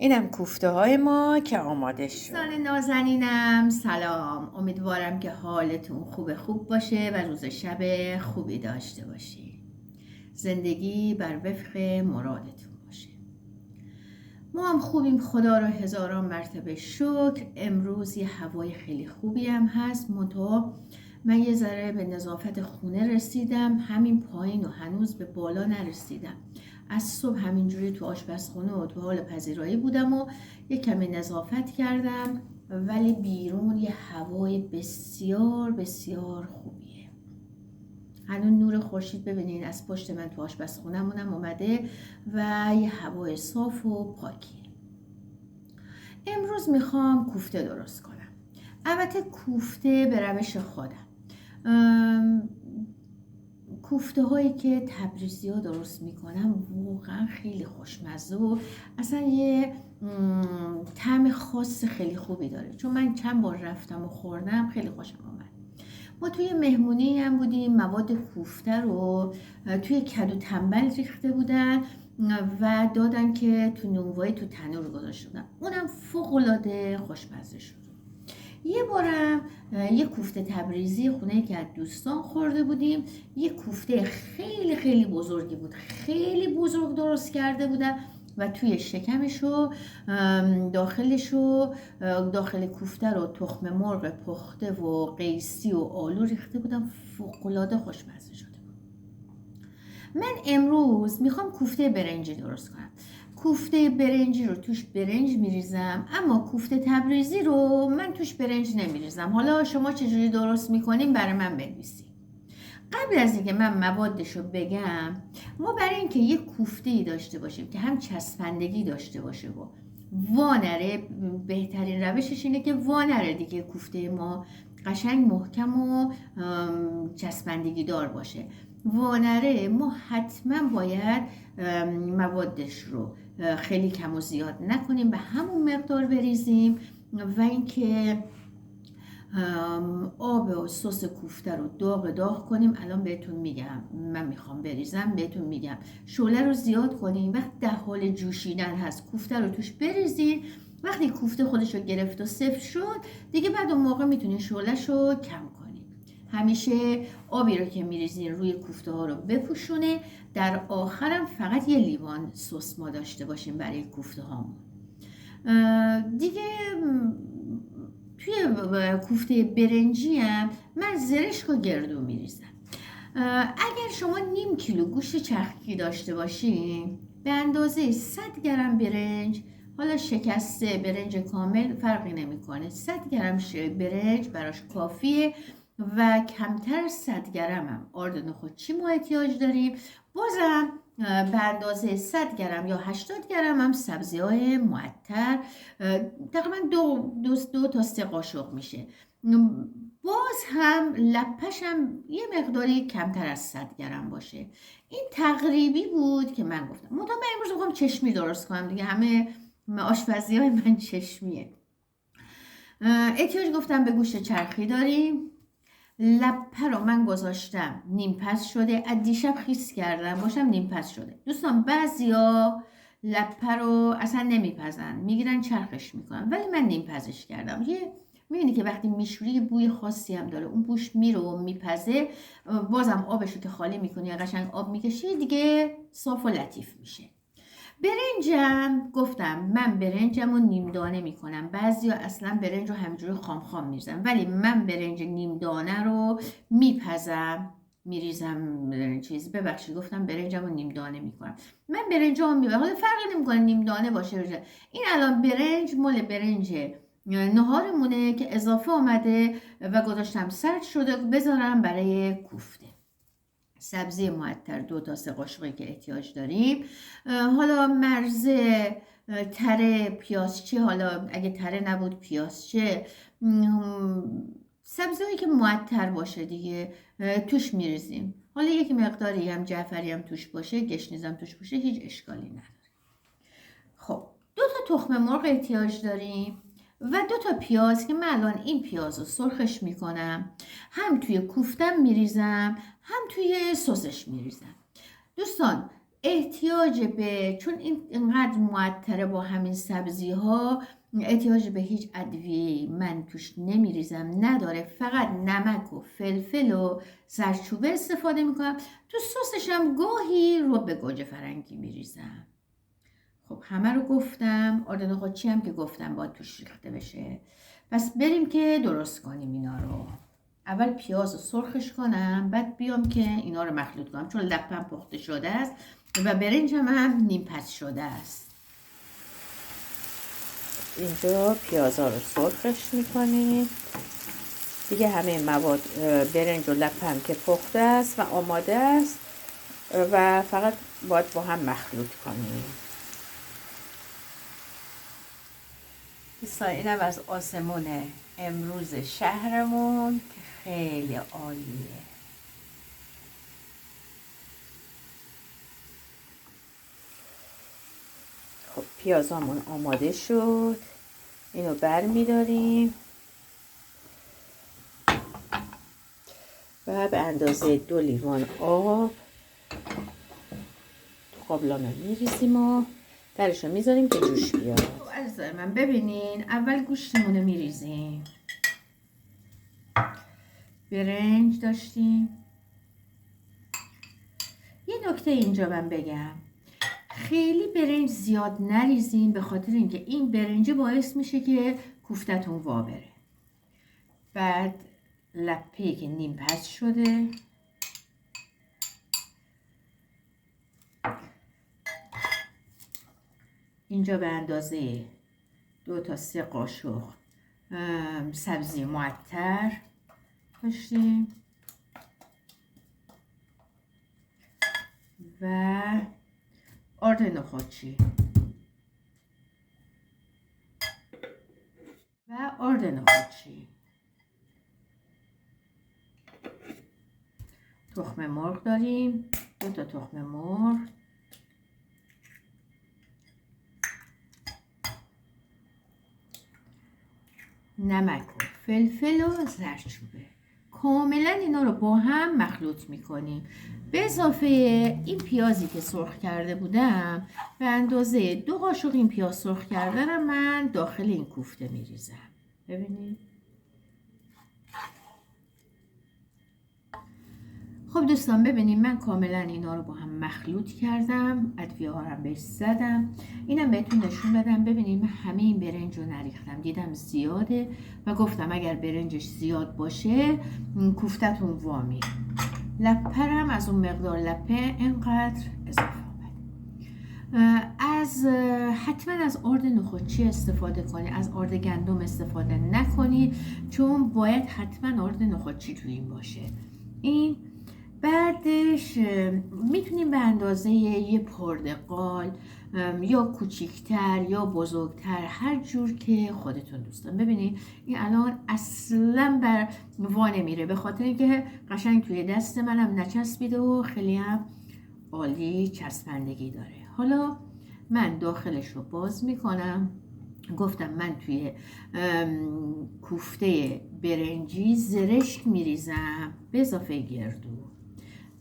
اینم کوفته های ما که آماده شد. دوستان نازنینم سلام، امیدوارم که حالتون خوب باشه و روز شب خوبی داشته باشی. زندگی بر وفق مرادتون باشه. ما هم خوبیم، خدا رو هزاران مرتبه شکر. امروز یه هوای خیلی خوبی هم هست، منتها من یه ذره به نظافت خونه رسیدم، همین پایین و هنوز به بالا نرسیدم. از صبح همینجوری تو آشپزخونه و تو حال پذیرایی بودم و یه کمی نظافت کردم، ولی بیرون یه هوای بسیار بسیار خوبیه. هنوز نور خورشید ببینین از پشت من تو آشپزخونه‌مونم اومده و یه هوای صاف و پاکیه. امروز میخوام کوفته درست کنم. البته کوفته به روش خودم. کوفته هایی که تبریزی ها درست میکنم واقعا خیلی خوشمزه و اصلا یه طعم خاص خیلی خوبی داره، چون من چند بار رفتم و خوردم، خیلی خوشم آمد. ما توی مهمونی هم بودیم، مواد کوفته رو توی کدو تنبل ریخته بودن و دادن که تو نونوایی تو تنور گذاشته بودن، اونم فوق‌العاده خوشمزه شد. یه بارم یه کوفته تبریزی خونه که از دوستان خورده بودیم، یه کوفته خیلی خیلی بزرگی بود، خیلی بزرگ درست کرده بودن و توی شکمشو داخل کوفته رو تخم مرغ پخته و قیسی و آلو ریخته بودم، فوق‌العاده خوشمزه شده بود. من امروز میخوام کوفته برنجی درست کنم. کوفته برنجی رو توش برنج میریزم، اما کوفته تبریزی رو من توش برنج نمیریزم. حالا شما چجوری درست میکنیم برای من بنویسید. قبل از اینکه من موادش رو بگم، ما برای اینکه یه کوفته‌ای داشته باشیم که هم چسبندگی داشته باشه و وانره، بهترین روشش اینه که وانره دیگه، کوفته ما قشنگ محکم و چسبندگی دار باشه. وانره ما حتما باید موادش رو خیلی کم و زیاد نکنیم، به همون مقدار بریزیم و اینکه آب و سس کوفته رو داغ کنیم. الان بهتون میگم، من میخوام بریزم بهتون میگم. شعله رو زیاد کنیم، وقت در حال جوشیدن هست کوفته رو توش بریزین. وقتی کوفته خودش رو گرفت و سفت شد دیگه، بعد اون موقع میتونین شعله‌ش رو کم کنیم. همیشه آبی رو که میریزین روی کوفته ها رو بپوشونه. در آخرم فقط یه لیوان سس ما داشته باشیم برای کوفته هامون. دیگه توی کوفته برنجی هم من زرشک و گردو میریزم. اگر شما نیم کیلو گوشت چرخی داشته باشین، به اندازه 100 گرم برنج، حالا شکسته برنج کامل فرقی نمیکنه، 100 گرم برنج براش کافیه و کمتر 100 گرم هم آرد نخودچی ما احتیاج داریم. بازم به اندازه 100 گرم یا 80 گرم هم سبزی های معطر، تقریبا دو تا 3 قاشق میشه. باز هم لپش هم یه مقداری کمتر از 100 گرم باشه. این تقریبی بود که من گفتم. من امروز میخوام چشمی درست کنم دیگه، همه آشپزی های من چشمیه. احتیاج گفتم به گوشت چرخی داریم. لپه رو من گذاشتم نیم پز شده، از دیشب خیس کردم باشم نیم پز شده. دوستان بعضیا لپه رو اصلا نمیپزن، میگیرن چرخش میکنن، ولی من نیم پزش کردم. میبینی که وقتی میشوری بوی خاصی هم داره، اون بوش میره و میپزه. بازم آبش رو که خالی میکنی قشنگ آب میکشی دیگه، صاف و لطیف میشه. برنجم گفتم من برنجم رو نیم دانه میکنم. بعضی ها اصلا برنج رو همینجوری خام میریزم، ولی من برنج نیم دانه رو میپزم میریزم. گفتم برنجم رو نیم دانه میکنم. من برنج رو میبرم، حالا فرقی نمیکنه نیم دانه باشه. این الان برنج مال برنج نهارمونه که اضافه آمده و گذاشتم سرد شده بذارم برای کوفته. سبزی معطر 2 تا 3 قاشقی که احتیاج داریم. حالا مرزه، تره، پیازچه، حالا اگه تره نبود پیازچه، سبزی‌هایی که معطر باشه دیگه توش میریزیم. حالا یک مقداری هم جعفری هم توش باشه، گشنیز هم توش باشه، هیچ اشکالی نداره. خب 2 تا تخم مرغ احتیاج داریم و 2 تا پیاز که من الان این پیاز رو سرخش میکنم، هم توی کوفتم میریزم هم توی سسش میریزم. دوستان احتیاج به، چون این اینقدر معطره با همین سبزی ها، احتیاج به هیچ ادویه من توش نمیریزم، نداره. فقط نمک و فلفل و زردچوبه استفاده میکنم. تو سسش هم گاهی رب گوجه فرنگی میریزم. خب همه رو گفتم. آرد نخودچی هم که گفتم باید توش ریخته بشه. پس بریم که درست کنیم اینا رو. اول پیاز رو سرخش کنم، بعد بیام که اینا رو مخلوط کنم، چون لپم پخته شده است و برنجم هم نیم پس شده است. اینجا پیازا رو سرخش میکنیم دیگه. همه مواد برنج و لپم که پخته است و آماده است و فقط باید با هم مخلوط کنیم. اینم از آسمون امروز شهرمون که خیلی عالیه. خب پیازامون آماده شد، اینو بر میداریم و به اندازه 2 لیوان آب تو قابلمه میریزیم و درشو میذاریم که جوش بیاد. عزیزای من ببینین، اول گوشتمون رو میریزیم. برنج داشتیم. یه نکته اینجا من بگم، خیلی برنج زیاد نریزین، به خاطر اینکه این برنج باعث میشه که کوفتتون وا بره. بعد لپه که نیم پس شده اینجا به اندازه 2 تا 3 قاشق سبزی معطر داشتیم و آرد نخودچی و آرد نخودچی، تخم مرغ داریم، 2 تا تخم مرغ، نمک و فلفل و زردچوبه. کاملا اینا رو با هم مخلوط میکنیم. به اضافه این پیازی که سرخ کرده بودم، به اندازه 2 قاشق این پیاز سرخ کرده رو من داخل این کوفته میریزم. ببینید. خب دوستان ببینید، من کاملا اینا رو با هم مخلوط کردم، ادویه ها رو بهش زدم. اینم بهتون نشون بدم. ببینید من همه این برنج رو نریختم، دیدم زیاده و گفتم اگر برنجش زیاد باشه کوفتتون وا میره. لپرم از اون مقدار لپه اینقدر اضافه آمد. حتما از آرد نخودچی استفاده کنید، از آرد گندم استفاده نکنید، چون باید حتما آرد نخودچی توی این باشه. این بعدش میتونیم به اندازه یه پرتقال یا کوچیکتر یا بزرگتر، هر جور که خودتون دوستان. ببینید این الان اصلا بر وا نمیره، به خاطر اینکه قشنگ توی دست منم نچسبیده و خیلی هم عالی چسبندگی داره. حالا من داخلش رو باز میکنم. گفتم من توی کوفته برنجی زرشک میریزم به اضافه گردو،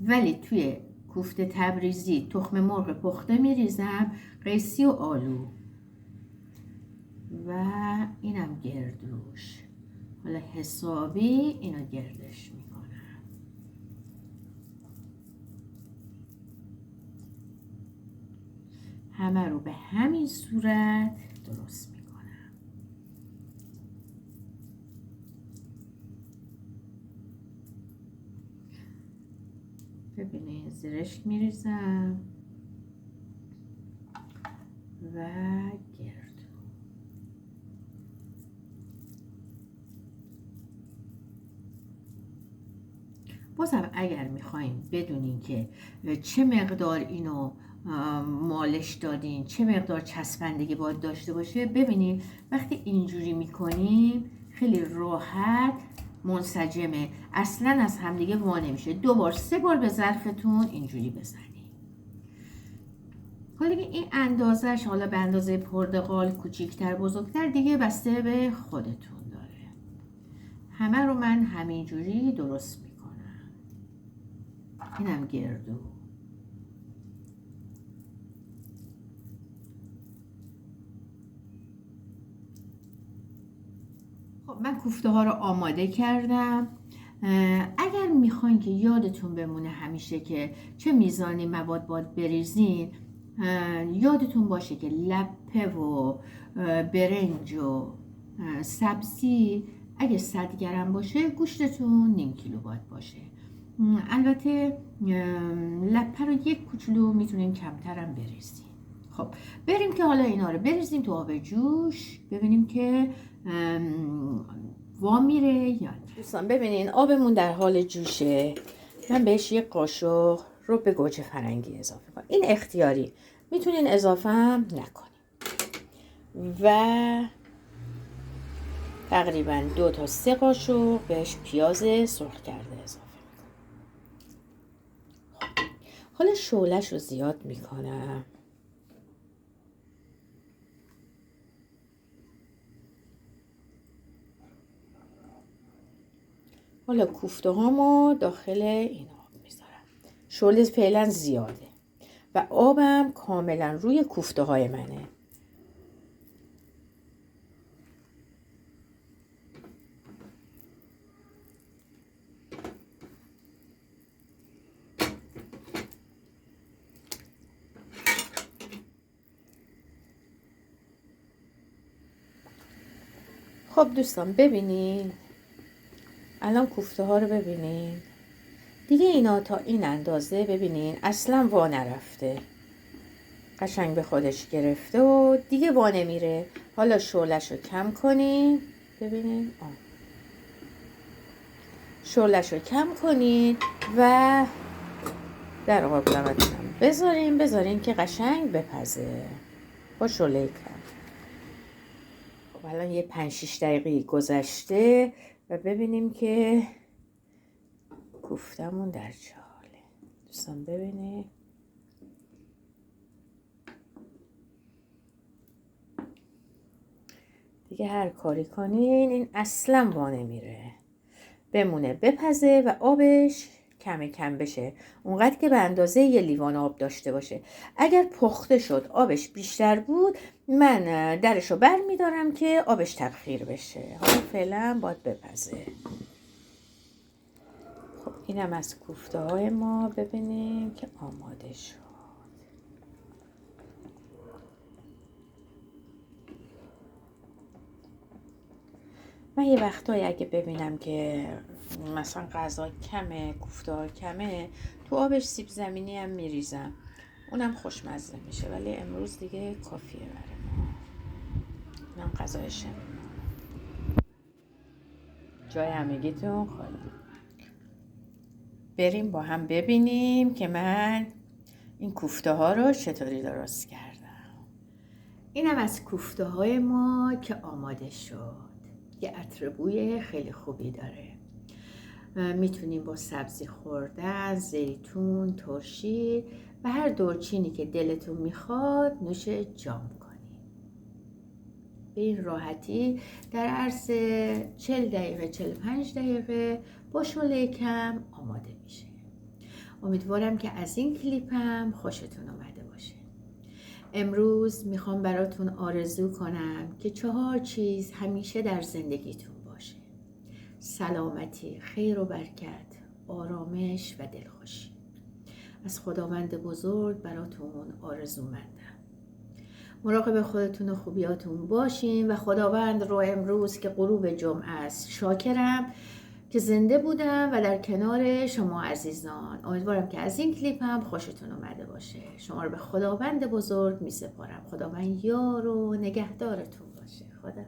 ولی توی کوفته تبریزی تخم مرغ پخته میریزم، قیسی و آلو و اینم گردوش. حالا حسابی اینو گردش میکنم. همه رو به همین صورت درست میکنم. ببینید زرشک میریزم و گردو. بازم اگر میخوایم بدونین که چه مقدار اینو مالش دادین، چه مقدار چسبندگی باید داشته باشه، ببینید وقتی اینجوری میکنیم خیلی راحت منسجمه، اصلا از همدیگه وا نمیشه. 2 بار 3 بار به ظرفتون اینجوری بزنید. حالا این اندازش، حالا به اندازه پرتقال کوچیکتر بزرگتر دیگه بسته به خودتون داره. همه رو من همینجوری درست میکنم. اینم گردو. خب من کوفته ها رو آماده کردم. اگر میخواین که یادتون بمونه همیشه که چه میزانی مواد باید بریزین، یادتون باشه که لپه و برنج و سبزی اگه 100 گرم باشه گوشتتون نیم کیلو باید باشه. البته لپه رو یک کوچولو میتونین کمترم بریزین. خب بریم که حالا اینا رو بریزیم تو آب جوش ببینیم که وا میره یا نه. دوستان ببینین آبمون در حال جوشه. من بهش یک قاشق رو به گوجه فرنگی اضافه کنم. این اختیاری، میتونین اضافه هم نکنین. و تقریبا 2 تا 3 قاشق بهش پیاز سرخ کرده اضافه میکنم. حالا شعله‌اش رو زیاد میکنم. حالا کوفته هامو داخل این آب میذارم. شعله فعلا زیاده و آبم کاملا روی کوفته های منه. خب دوستان ببینین الان کوفته ها رو ببینین دیگه اینا تا این اندازه ببینین اصلا وا نرفته، قشنگ به خودش گرفته و دیگه وا نمیره. حالا شعله‌ش رو کم کنین ببینین شعله‌ش رو کم کنین و در قابلمتون بذارین که قشنگ بپزه با شعله کم. خب الان یه 5-6 دقیقه گذشته و ببینیم که کوفتمون در چه حاله. دوستان ببینید دیگه هر کاری کنین این اصلا وا نمیره، بمونه بپزه و آبش کم کم بشه، اونقدر که به اندازه یه لیوان آب داشته باشه. اگر پخته شد آبش بیشتر بود من درشو بر میدارم که آبش تبخیر بشه. حالا فعلا باید بپزه. خب اینم از کوفته های ما ببینیم که آماده شد. من یه وقتایی اگه ببینم که مثلا غذا کمه، کوفته ها کمه، تو آبش سیب زمینی هم میریزم، اونم خوشمزه میشه. ولی امروز دیگه کافیه برای ما. اینم غذای شب جای همگیتون خالی. بریم با هم ببینیم که من این کوفته ها رو چطوری درست کردم. اینم از کوفته های ما که آماده شد. یه عطر بوی خیلی خوبی داره. میتونیم با سبزی خوردن، زیتون، ترشی و هر دورچینی که دلتون میخواد نوش جام کنید. به این راحتی در عرض 40 دقیقه 45 دقیقه با شعله کم آماده میشه. امیدوارم که از این کلیپم خوشتون اومده باشه. امروز میخوام براتون آرزو کنم که 4 چیز همیشه در زندگیتون باشه: سلامتی، خیر و برکت، آرامش و دلخوشی. از خداوند بزرگ براتون آرزومندم. مراقب خودتون و خوبیاتون باشین و خداوند رو امروز که غروب جمعه است شاکرم که زنده بودم و در کنار شما عزیزان. امیدوارم که از این کلیپ هم خوشتون اومده باشه. شما رو به خداوند بزرگ می سپارم. خداوند یار و نگهدارتون باشه. خدا